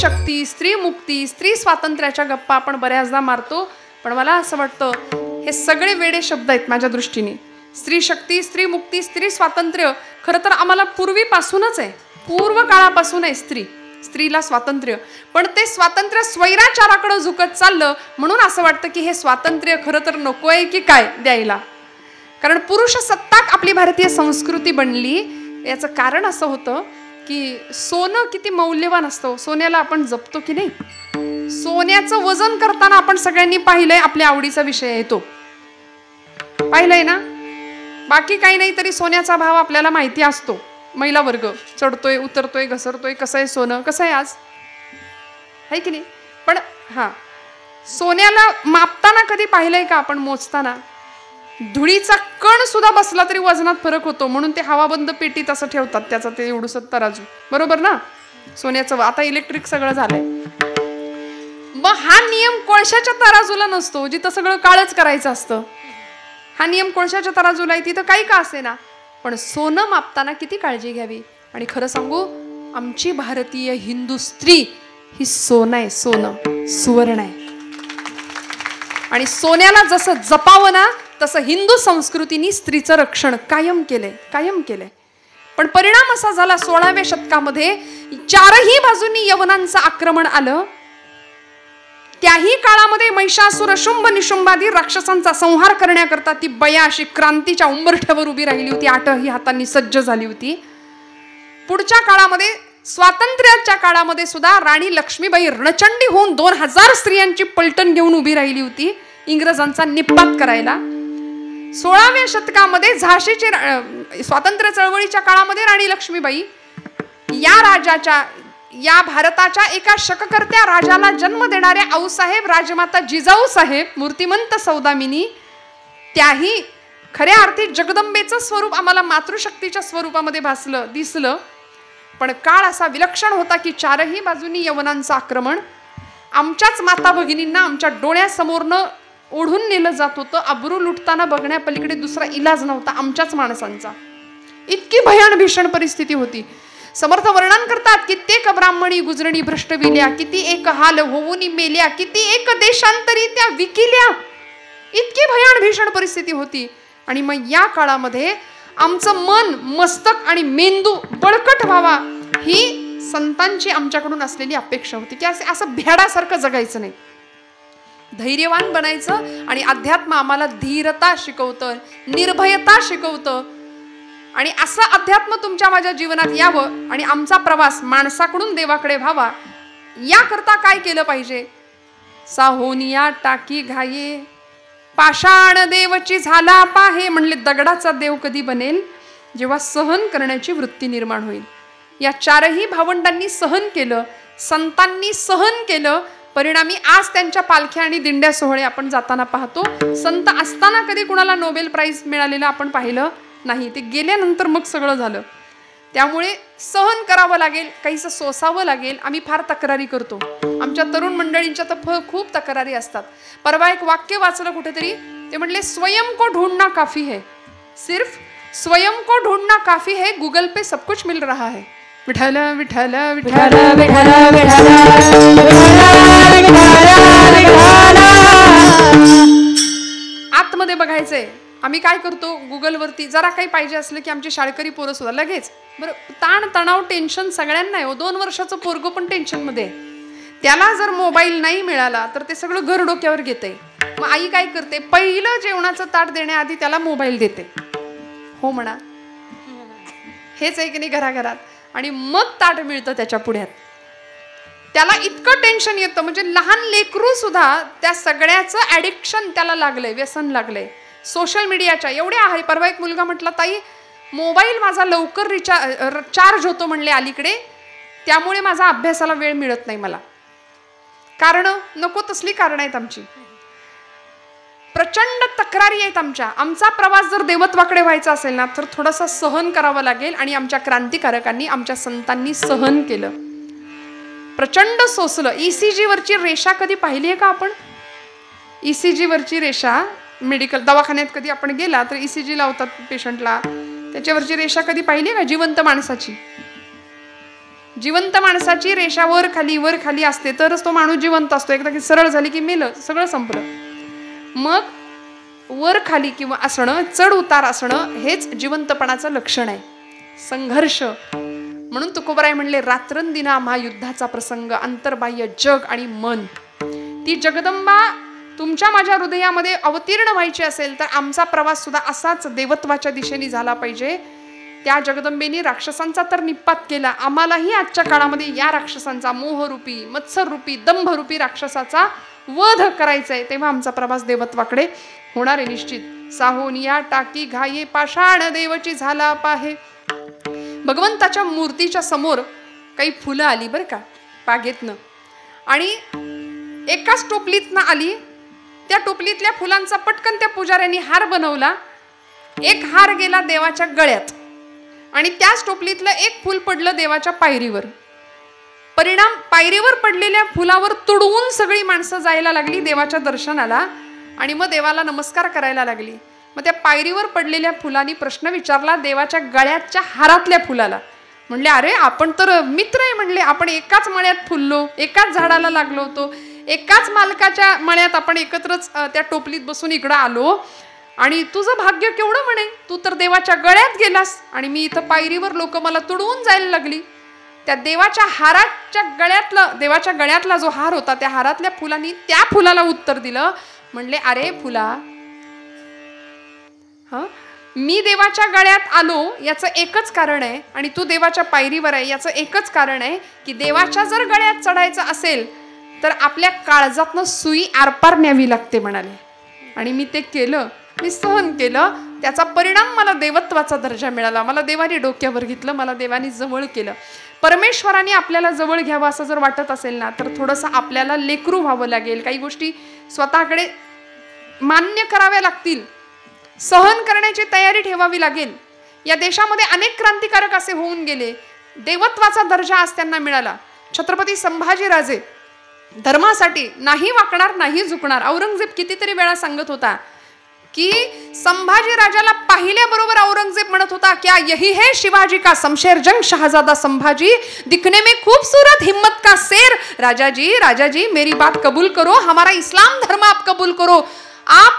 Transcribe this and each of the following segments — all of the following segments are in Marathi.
शक्ती, स्त्री मुक्ती, स्त्री स्वातंत्र्याच्या गप्पा आपण बऱ्याचदा मारतो, पण मला असं वाटतं हे सगळे वेडे शब्द आहेत माझ्या दृष्टीने. स्त्री शक्ती, स्त्री मुक्ती, स्त्री स्वातंत्र्य खरं तर आम्हाला पूर्वीपासूनच आहे, पूर्व काळापासून आहे स्त्रीला स्वातंत्र्य. पण ते स्वातंत्र्य स्वैराचाराकडे झुकत चाललं, म्हणून असं वाटतं की हे स्वातंत्र्य खरं तर नको आहे की काय द्यायला. कारण पुरुष सत्ताक आपली भारतीय संस्कृती बनली. याचं कारण असं होतं की सोनं किती मौल्यवान असतं, सोन्याला आपण जपतो की नाही. सोन्याचं वजन करताना आपण सगळ्यांनी पाहिलंय, आपल्या आवडीचा विषय आहे तो, पाहिलंय ना. बाकी काही नाही तरी सोन्याचा भाव आपल्याला माहिती असतो. महिला वर्ग चढतोय, उतरतोय, घसरतोय, कसं आहे सोनं, कसं आहे आज, आहे की नाही. पण हा, सोन्याला मापताना कधी पाहिलंय का आपण मोजताना? धुळीचा कण सुद्धा बसला तरी वजनात फरक होतो, म्हणून ते हवाबंद पेटीत असं ठेवतात त्याचं ते एवढंसं तराजू, बरोबर ना. सोन्याचं आता इलेक्ट्रिक सगळं झालंय. मग हा नियम कोळशाच्या तराजूला नसतो, जिथं सगळं काळच करायचं असतं. हा नियम कोळशाच्या तराजूला आहे, तिथं काही का असे ना. पण सोनं मापताना किती काळजी घ्यावी. आणि खरं सांगू, आमची भारतीय हिंदू स्त्री ही सोनं आहे, सोनं, सुवर्ण आहे. आणि सोन्याला जसं जपावं ना, तसं हिंदू संस्कृतीने स्त्रीचं रक्षण कायम केलंय. पण परिणाम असा झाला 16व्या शतकामध्ये चारही बाजूंनी यवनांचं आक्रमण आलं. त्याही काळामध्ये महिषासुर, शुंभ, निशुंभादी राक्षसांचा संहार करण्याकरता ती बया अशी क्रांतीच्या उंबरठ्यावर उभी राहिली होती, आठही हातांनी सज्ज झाली होती. पुढच्या काळामध्ये, स्वातंत्र्याच्या काळामध्ये सुद्धा राणी लक्ष्मीबाई रणचंडी होऊन 2000 स्त्रियांची पलटण घेऊन उभी राहिली होती इंग्रजांचा निपात करायला. 16व्या शतकामध्ये झाशीची स्वातंत्र्य चळवळीच्या काळामध्ये राणी लक्ष्मीबाई या भारताच्या एका शककर्त्या राजाला जन्म देणाऱ्या आऊसाहेब राजमाता जिजाऊ साहेब मूर्तिमंत सौदामिनी, त्याही खऱ्या अर्थी जगदंबेचं स्वरूप आम्हाला मातृशक्तीच्या स्वरूपामध्ये दिसलं. पण काळ असा विलक्षण होता की चारही बाजूनी यवनांचं आक्रमण, आमच्याच माता भगिनींना आमच्या डोळ्यासमोरनं ओढून नेलं जात होतं. अब्रू लुटताना बघण्यापलीकडे दुसरा इलाज नव्हता आमच्याच माणसांचा. इतकी भीषण परिस्थिती होती. समर्थ वर्णन करतात, कित्येक ब्राह्मणी गुजरणी भ्रष्ट विल्या, किती एक हाल होऊनी मेल्या, किती एक देशांतरी त्या विकिल्या. इतकी भीषण परिस्थिती होती. आणि मग या काळामध्ये आमचं मन, मस्तक आणि मेंदू बळकट व्हावा, ही संतांची आमच्याकडून असलेली अपेक्षा होती की असं भेडासारखं जगायचं नाही, धैर्यवान बनायचं. आणि अध्यात्म आम्हाला धीरता शिकवतं, निर्भयता शिकवतं. आणि असं अध्यात्म तुमच्या माझ्या जीवनात यावं आणि आमचा प्रवास माणसाकडून देवाकडे व्हावा, याकरता काय केलं पाहिजे? साहोनिया टाकी घाये, पाषाण देवची झाला पाहे. म्हणले दगडाचा देव कधी बनेल? जेव्हा सहन करण्याची वृत्ती निर्माण होईल. या चारही भावंडांनी सहन केलं, संतांनी सहन केलं. परिणामी आज त्यांच्या पालख्या आणि दिंड्या सोहळे आपण जाताना पाहतो. संत असताना कधी कुणाला नोबेल प्राइज मिळालेलं आपण पाहिलं नाही, ते गेल्यानंतर मग सगळं झालं. त्यामुळे सहन करावं लागेल, काहीसं सोसावं लागेल. आम्ही फार तक्रारी करतो, आमच्या तरुण मंडळींच्या तर खूप तक्रारी असतात. परवा एक वाक्य वाचलं कुठेतरी, ते म्हणले स्वयं को ढूंढना काफी है, सिर्फ स्वयं को ढूंढना काफी है, गूगल पे सब कुछ मिल रहा है. विठ्ठल विठ्ठल विठ्ठल विठ्ठल आतमध्ये बघायचंय. आम्ही काय करतो, गुगलवरती जरा काही पाहिजे असलं की आमची शाळकरी पोरं सुद्धा लगेच, बरं ताण तणाव टेन्शन सगळ्यांना आहे. 2 वर्षाचं पोरगं पण टेन्शनमध्ये आहे. त्याला जर मोबाईल नाही मिळाला तर ते सगळं घर डोक्यावर घेते. मग आई काय करते, पहिलं जेवणाचं ताट देण्याआधी त्याला मोबाईल देते. हो म्हणा, हेच आहे की नाही घराघरात. आणि मग ताट मिळतं त्याच्या पुढ्यात. त्याला इतकं टेन्शन येतं, म्हणजे लहान लेकरू सुद्धा त्या सगळ्याचं ॲडिक्शन त्याला लागलंय, व्यसन लागलंय सोशल मीडियाच्या. एवढे आहे. परवा एक मुलगा म्हटला, ताई मोबाईल माझा लवकर चार्ज होतो म्हणले अलीकडे, त्यामुळे माझा अभ्यासाला वेळ मिळत नाही मला. कारण नको तसली कारण आहेत आमची, प्रचंड तक्रारी आहेत आमच्या. आमचा प्रवास जर देवत्वाकडे व्हायचा असेल ना, तर थोडंसं सहन करावं लागेल. आणि आमच्या क्रांतिकारकांनी, आमच्या संतांनी सहन केलं, प्रचंड सोसलं. ECG वरची रेषा कधी पाहिली आहे का आपण? ECG वरची रेषा मेडिकल दवाखान्यात कधी आपण गेला तर ECG लावतात पेशंटला, त्याच्यावरची रेषा कधी पाहिली आहे का जिवंत माणसाची? जिवंत माणसाची रेषा वर खाली असते तरच तो माणूस जिवंत असतो. एकदा की सरळ झाली की मेलं, सगळं संपलं. मग वर खाली किंवा असणं, चढ उतार असणं हेच जिवंतपणाचं लक्षण आहे. संघर्ष. म्हणून तुकोबराय म्हणले, रात्रंदिना महायुद्धाचा प्रसंग, अंतर्बाह्य जग आणि मन. ती जगदंबा तुमच्या माझ्या हृदयामध्ये अवतीर्ण व्हायची असेल तर आमचा प्रवास सुद्धा असाच देवत्वाच्या दिशेने झाला पाहिजे. त्या जगदंबेने राक्षसांचा तर निपात केला, आम्हालाही आजच्या काळामध्ये या राक्षसांचा, मोहरूपी, मत्सररूपी, दंभरूपी राक्षसाचा वध करायचा आहे. तेव्हा आमचा प्रवास देवत्वाकडे होणार आहे निश्चित. साहोनिया टाकी घाये पाषाण देवची झाला पाहे. भगवंताच्या मूर्तीच्या समोर काही फुलं आली बरं का बागेतनं, आणि एकाच टोपलीतनं आली. त्या टोपलीतल्या फुलांचा पटकन त्या पुजाऱ्यांनी हार बनवला. एक हार गेला देवाच्या गळ्यात आणि त्याच टोपलीतलं एक फूल पडलं देवाच्या पायरीवर. परिणाम, पायरीवर पडलेल्या फुलावर तुडवून सगळी माणसं जायला लागली देवाच्या दर्शनाला आणि मग देवाला नमस्कार करायला लागली. मग त्या पायरीवर पडलेल्या फुलांनी प्रश्न विचारला देवाच्या गळ्याच्या हारातल्या फुलाला. म्हणले, अरे आपण तर मित्र आहे. म्हणले, आपण एकाच मळ्यात फुललो, एकाच झाडाला लागलो होतो, एकाच मालकाच्या मळ्यात आपण एकत्रच त्या टोपलीत बसून इकडं आलो, आणि तुझं भाग्य केवढं म्हणे, तू तर देवाच्या गळ्यात गेलास आणि मी इथं पायरीवर लोक मला तुडवून जायला लागली. त्या देवाच्या हाराच्या गळ्यातलं, देवाच्या गळ्यातला जो हार होता त्या हारातल्या फुलांनी त्या फुलाला उत्तर दिलं. म्हणले, अरे फुला, मी देवाच्या गळ्यात आलो याचं एकच कारण आहे, आणि तू देवाच्या पायरीवर आहे याचं एकच कारण आहे की देवाच्या जर गळ्यात चढायचं असेल तर आपल्या काळजातनं सुई आरपार न्यावी लागते म्हणाले. आणि मी ते केलं, मी सहन केलं, त्याचा परिणाम मला देवत्वाचा दर्जा मिळाला. मला देवाने डोक्यावर घेतलं, मला देवाने जवळ केलं. परमेश्वराने आपल्याला जवळ घ्यावं असं जर वाटत असेल ना तर थोडंसं आपल्याला लेकरू व्हावं लागेल. काही गोष्टी स्वतःकडे मान्य कराव्या लागतील, सहन करण्याची तयारी ठेवावी लागेल. या देशामध्ये अनेक क्रांतिकारक असे होऊन गेले, देवत्वाचा दर्जा आज त्यांना मिळाला. छत्रपती संभाजीराजे धर्मासाठी नाही वाकणार, नाही झुकणार. औरंगजेब कितीतरी वेळा सांगत होता की संभाजी राजाला पाहिल्याबरोबर औरंगजेब म्हणत होता, क्या यही है शिवाजी का शमशेर जंग शहजादा संभाजी, दिखने में खूबसूरत हिम्मत का शेर. राजा जी मेरी बात कबूल करो, हमारा इस्लाम धर्म आप कबूल करो.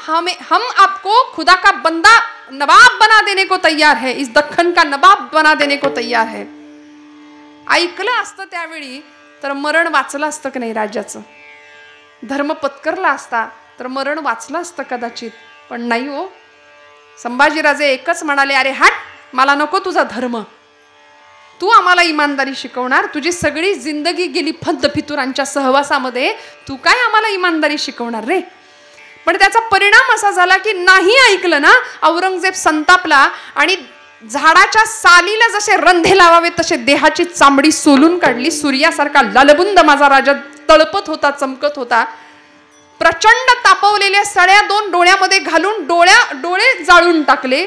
हम आपको खुदा का बंदा नवाब बना देने को तैयार है, इस दख्खन का नवाब बना देने को तैयार है. ऐकलं असतं त्यावेळी तर मरण वाचलं असतं की नाही राजाचं. धर्म पत्करला असता तर मरण वाचलं असतं कदाचित, पण नाही हो. संभाजीराजे एकच म्हणाले, अरे हट, मला नको तुझा धर्म, तू आम्हाला इमानदारी शिकवणार. तुझी सगळी जिंदगी गेली फद्द फितुरांच्या सहवासामध्ये, तू काय आम्हाला इमानदारी शिकवणार रे. पण त्याचा परिणाम असा झाला की नाही ऐकलं ना, औरंगजेब संतापला आणि झाडाच्या सालीला जसे रंधे लावावे तसे देहाची चामडी सोलून काढली. सूर्यासारखा लालबुंद माझा राजा तळपत होता, चमकत होता. प्रचंड तापवलेल्या सळ्या दोन डोळ्यामध्ये घालून डोळे जाळून टाकले.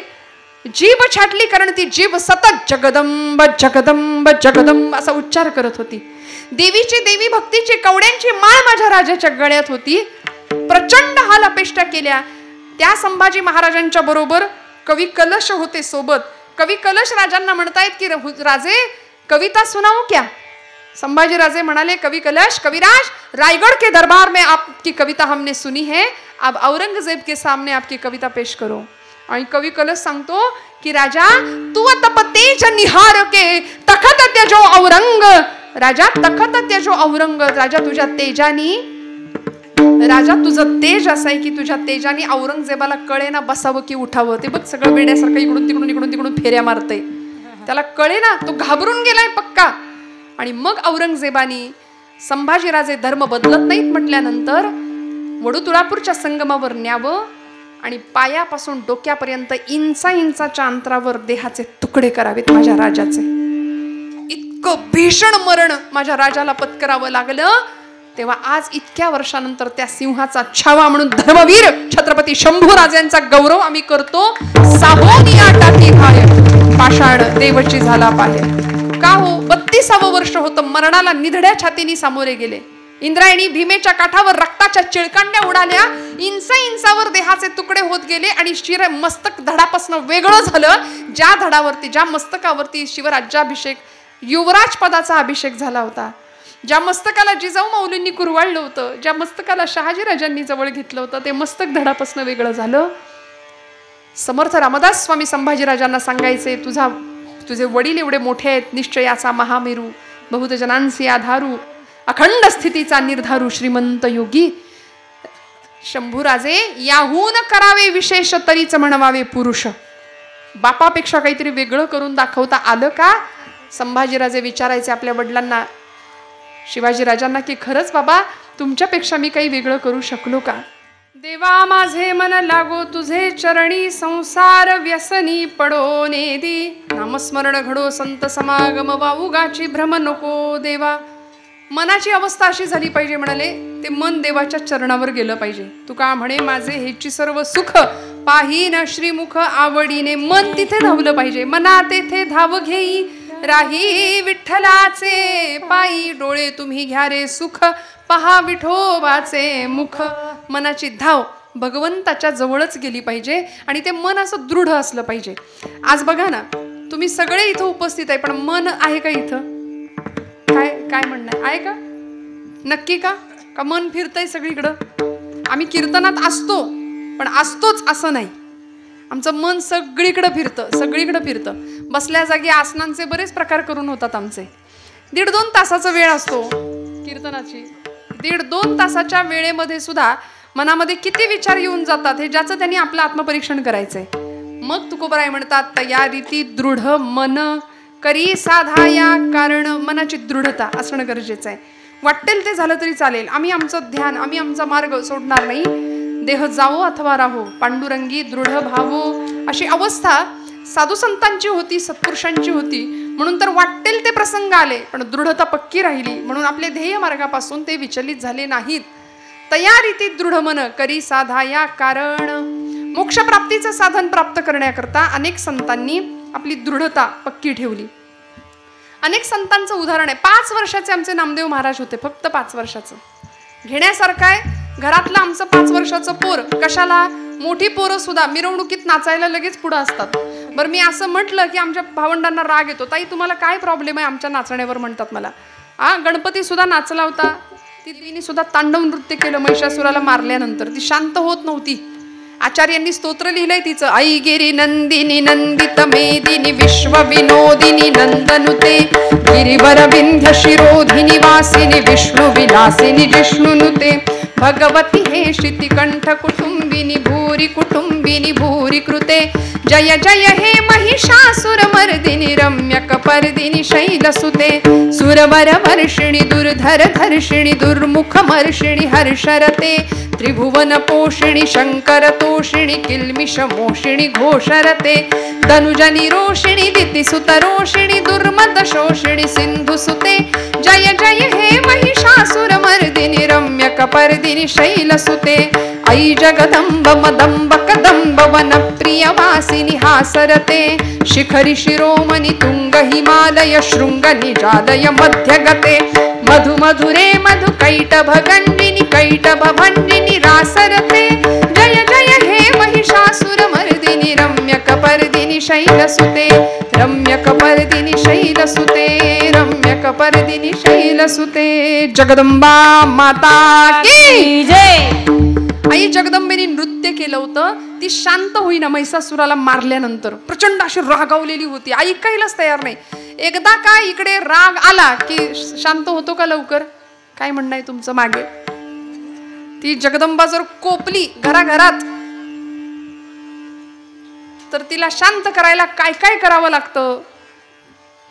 जीभ छाटली, कारण ती जीभ सतत जगदंब जगदंब जगदंब असा उच्चार करत होती. देवी भक्तीची कवड्यांची माळ माझ्या राजाच्या गळ्यात होती. प्रचंड हाल अपेष्टा केल्या. त्या संभाजी महाराजांच्या बरोबर कवी कलश होते सोबत. कवी कलश राजांना म्हणतायत की राजे कविता सुनाओ क्या. संभाजी राजे म्हणाले, कवि कलश, कविराज, रायगढ़ के दरबार में आपकी कविता हमने सुनी है, अब औरंगजेब के सामने आपकी कविता पेश करो. आणि कवी कलश सांगतो की राजा तू तप तेज निहार के तखत त्यजो औरंग. राजा तखत त्यजो औरंग. राजा तुझ्या तेजानी, राजा तुझं तेज असं आहे की तुझ्या तेजानी औरंगजेबाला कळे ना बसावं की उठावं. ते बघ सगळं वेड्यासारखं इकडून तिकडून फेऱ्या मारतय. त्याला कळे ना, तो घाबरून गेलाय पक्का. आणि मग औरंगजेबानी संभाजीराजे धर्म बदलत नाहीत म्हटल्यानंतर वडूतुळापूरच्या संगमावर न्यावं आणि पायापासून डोक्यापर्यंत इंचाच्या अंतरावर देहाचे तुकडे करावेत माझ्या राजाचे. इतकं भीषण मरण माझ्या राजाला पत्करावं लागलं. तेव्हा आज इतक्या वर्षानंतर त्या सिंहाचा छावा म्हणून धर्मवीर छत्रपती शंभूराजांचा गौरव आम्ही करतो. साहोनिया टाकी घाय पाषाण देवची झाला पाहे. का हो, 32वं वर्ष होतं, मरणाला निधड्या छातीने सामोरे गेले. इंद्रायणी भीमेच्या काठावर रक्ताच्या चिळकांड्या उडाल्या. इंचावर देहाचे तुकडे होत गेले आणि शिर मस्तक धडापासून वेगळं झालं. ज्या धडावरती, ज्या मस्तकावरती शिवराज्याभिषेक युवराज पदाचा अभिषेक झाला होता. ज्या मस्तकाला जिजाऊ माऊलींनी कुरवाळलं होतं, ज्या मस्तकाला शहाजीराजांनी जवळ घेतलं होतं, ते मस्तक धडापासून वेगळं झालं. समर्थ रामदास स्वामी संभाजीराजांना सांगायचे, तुझे वडील एवढे मोठे आहेत, निश्चयाचा महामेरू, बहुत जनांसी आधारू, अखंड स्थितीचा निर्धारू, श्रीमंत योगी. शंभूराजे याहून करावे विशेष, तरीच म्हणवावे पुरुष. बापापेक्षा काहीतरी वेगळं करून दाखवता आलं का? संभाजीराजे विचारायचे आपल्या वडिलांना, शिवाजीराजांना, की खरंच बाबा तुमच्यापेक्षा मी काही वेगळं करू शकलो का? देवा माझे मन लागो तुझे चरणी, संसार व्यसनी पडो नेदी. नामस्मरण घडो संत समागम, वाऊगाची भ्रम नको देवा. मनाची अवस्था अशी झाली पाहिजे म्हणाले, ते मन देवाच्या चरणावर गेलं पाहिजे. तुका म्हणे माझे हेची सर्व सुख, पाहीन श्रीमुख आवडीने. मन तिथे धावलं पाहिजे, मना तेथे धाव घेई, राही विठ्ठलाचे पायी. डोळे तुम्ही घ्या रे सुख, पहा विठोबाचे मुख. मनाची धाव भगवंताच्या जवळच गेली पाहिजे आणि ते मन असं दृढ असलं पाहिजे. आज बघा ना, तुम्ही सगळे इथं उपस्थित आहे, पण मन आहे का इथं? काय म्हणणं आहे का? नक्की का मन फिरतंय सगळीकडं? आम्ही कीर्तनात असतो, पण असतोच असं नाही. आमचं मन सगळीकडं फिरतं. बसल्या जागी आसनांचे बरेच प्रकार करून होतात आमचे. 1.5-2 तासाचा वेळ असतो कीर्तनाची. 1.5-2 तासाच्या वेळेमध्ये सुद्धा मनामध्ये किती विचार येऊन जातात, हे ज्याचं त्यांनी आपलं आत्मपरीक्षण करायचंय. मग तुकोबराय म्हणतात, तयारीती दृढ मन करी साधाया. कारण मनाची दृढता असणं गरजेचं आहे. वाटेल ते झालं तरी चालेल, आम्ही आमचं ध्यान, आम्ही आमचा मार्ग सोडणार नाही. देह जावो अथवा राहो, पांडुरंगी दृढ भावो. अशी अवस्था साधू संतांची होती, सत्पुरुषांची होती. म्हणून तर वाटेल ते प्रसंग आले, पण दृढता पक्की राहिली. म्हणून आपले ध्येय मार्गापासून ते विचलित झाले नाहीत. तयारीती दृढ मन करी साधाया. कारण मोक्षप्राप्तीचं साधन प्राप्त करण्याकरता अनेक संतांनी आपली दृढता पक्की ठेवली. अनेक संतांचं उदाहरण आहे. 5 वर्षाचे आमचे नामदेव महाराज होते, फक्त 5 वर्षाचं. घेण्यासारखं आहे. घरातलं आमचं 5 वर्षाचं पोर, कशाला? मोठी पोरं सुद्धा मिरवणुकीत नाचायला लगेच पुढं असतात. बरं, मी असं म्हटलं की आमच्या भावंडांना राग येतो, ताई तुम्हाला काय प्रॉब्लेम आहे आमच्या नाचण्यावर, म्हणतात मला. गणपती सुद्धा नाचला होता, तिने सुद्धा तांडव नृत्य केलं महिषासुराला मारल्यानंतर. ती शांत होत नव्हती. आचार्यांनी स्तोत्र लिहिलंय तिचं. ऐगिरी नंदिनी नंदित मेदिनी विश्व विनोदिनी नंदनुते, गिरिवर विंध्य शिरोधिनी वासिनी विष्णु विलासिनी जिष्णुनुते. भगवती हे शितिकंठ कुटुंबिनी भूरी कुटुंबिनी भूरी कृते. जय जय हे महिषासुर मर्दिनी रम्यक पर्दिनी शैलसुते. सुरवर वर्षिणी दुर्धर धर्षिणी दुर्मुख मर्षिणी हर्षरते. त्रिभुवन पोषिणी शंकर तोषिणी किल्मिष मोषिणी घोषरते. धनुजनी रोषिणी दितिसुत रोषिणी दुर्मद शोषिणी सिंधुसुते. जय जय हे महिषासुर मर्दिनी रम्यक पर्दिनी शैलसुते. ऐ जगदंब मदंब कदंब वन प्रिय वासिनी हासरते. शिखरी शिरोमणि तुंग हिमालय शृंग निजालय मध्यगते. मधु मधुरे मधु कैटभ गंडिनी कैटभ भंडिनी रासरते. जय जय हे महिषासुर मर्दिनी रम्यक पर्दिनी शैलसुते. रम्यक पर्दिनी शैलसुते. रम्यक पर्दिनी शैलसुते. जगदंबा माता की जय. आई जगदंबेने नृत्य केलं होतं. ती शांत होईना महिषासुराला मारल्यानंतर. प्रचंड अशी रागावलेली होती, ऐकायलाच तयार नाही. एकदा का इकडे राग आला की शांत होतो का लवकर? काय म्हणणं आहे तुमचं मागे? ती जगदंबा जर कोपली घराघरात, तर तिला शांत करायला काय काय करावं लागतं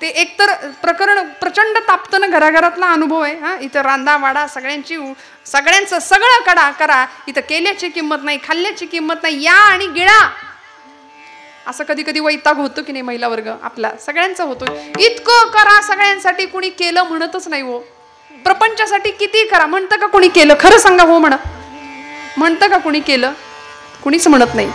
ते एकतर प्रकरण प्रचंड तापतं ना. घराघरातला अनुभव आहे. इथं रांदा वाडा सगळ्यांचं सगळं करा. इथं केल्याची किंमत नाही, खाल्ल्याची किंमत नाही, या आणि गिळा. असं कधी कधी वैताग होतो की नाही महिला वर्ग आपला, सगळ्यांचा होतो. इतकं करा सगळ्यांसाठी, कुणी केलं म्हणतच नाही हो. प्रपंचासाठी किती करा म्हणतं का कुणी केलं? खरं सांगा, हो म्हणतं का कुणी केलं? कुणीच म्हणत नाही.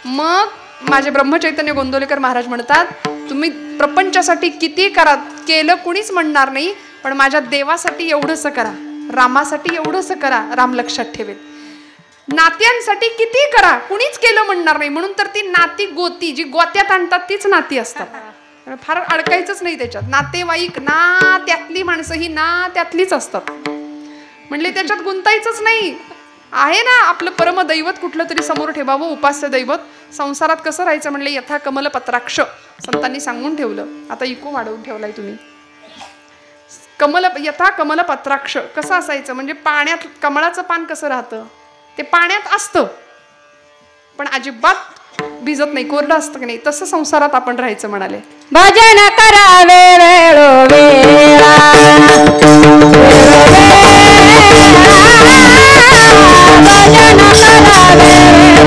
मग माझे ब्रह्मचैतन्य गोंदवलेकर महाराज म्हणतात, तुम्ही प्रपंचासाठी किती करा, केलं कुणीच म्हणणार नाही, पण माझ्या देवासाठी एवढंच करा, रामासाठी एवढंच करा, राम लक्षात ठेवेल. नात्यांसाठी किती करा, कुणीच केलं म्हणणार नाही. म्हणून तर ती नाती गोती जी गोत्यात आणतात तीच नाती असतात. फार अडकायचंच नाही त्याच्यात. नातेवाईक ना त्यातली माणसं ही ना त्यातलीच असतात, म्हणले त्याच्यात गुंतायचंच नाही. आहे ना आपलं परम दैवत कुठलं तरी समोर ठेवावं, उपास्य दैवत. संसारात कसं राहायचं म्हणले, यथा कमल पत्राक्ष संतांनी सांगून ठेवलं. आता इको वाढवून ठेवलाय तुम्ही. यथा कमल पत्राक्ष कसं असायचं म्हणजे पाण्यात कमळाचं पान कसं राहतं, ते पाण्यात असतं पण अजिबात भिजत नाही, कोरडं असतं की नाही, तसं संसारात आपण राहायचं म्हणाले. भजन करावे वेळोवेळा, भजन करावे